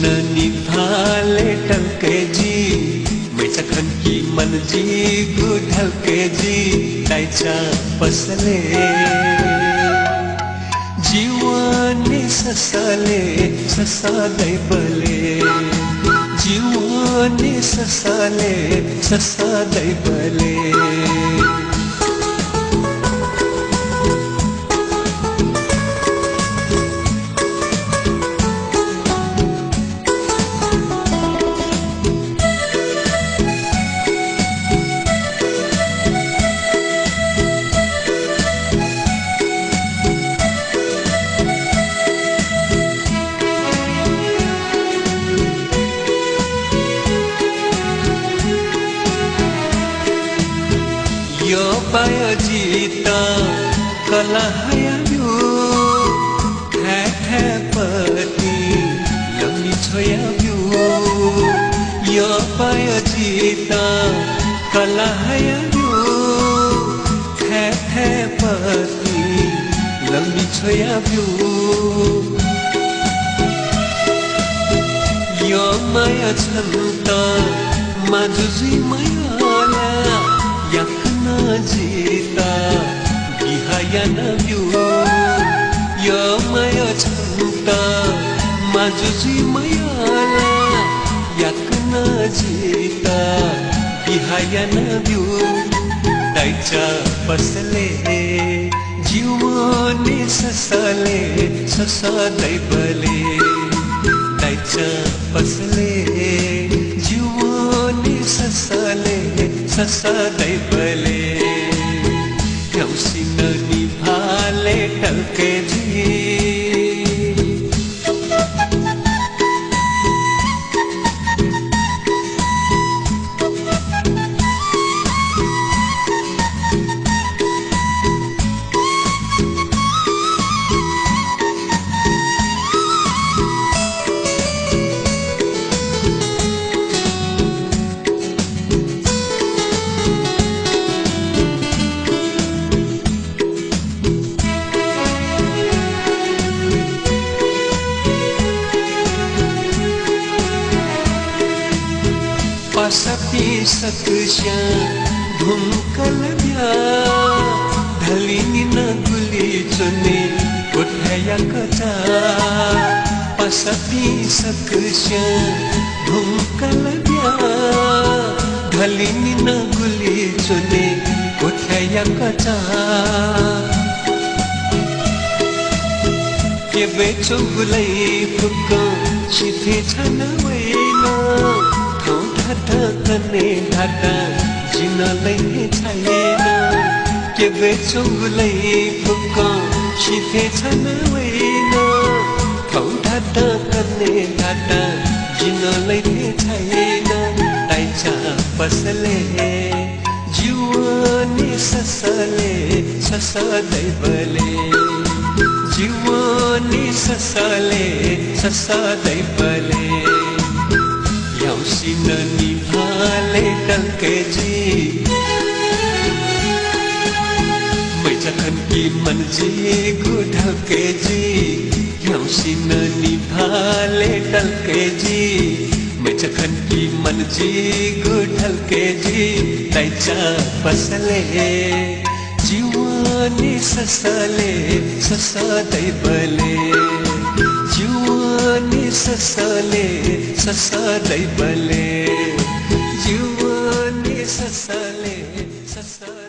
निभाले टलके जी मैचा खनकी मन जी गुढलके जी ताइचा पसले जीवानी ससाले ससा दैबले जीवानी ससाले ससा दैबले यो पाया जीता कला हयाब्यो ठे पति लम्बी छोयाब्यो यो पाया जीता कला हयाब्यो ठे पति लम्बी छोयाब्यो यो माया छन्ता माजुजी मायाला जीता बिहाया नब्यो यो माया छन्ता माजुजी मायाला याकन जीता बिहाया नब्यो दाइचा पसले जीवनी ससाले ससा दैबले दाइचा पसले जीवनी ससाले ससा दैबले न्याउसी निभाले टलके जी पासपी सकशा धुमकल ब्या ढलिनी न गुली चुने उठया कचा पासपी सकशा धुमकल ब्या ढलिनी न गुली चुने उठया कचा के बेचो गुलाई फुको शिथे छन वैना धने ढाटा जिनलै छैन के बेचुलै फुक्क शिथे छन् वैन ठौ ढाटा कने ढाटा जिनलै छैन ताइचा पसले जीवनी ससाले ससा दैबले जीवनी ससाले ससा दैबले न्याउसी निभाले टलके जी मैचा खनकी मन जी गुढलके जी न्याउसी निभाले टलके जी मैचा खनकी मन जी गुढलके जी ताइचा पसले जीवनी ससाले ससा दैबले जीवनी ससाले ससा दैबले जीवनी ससाले ससा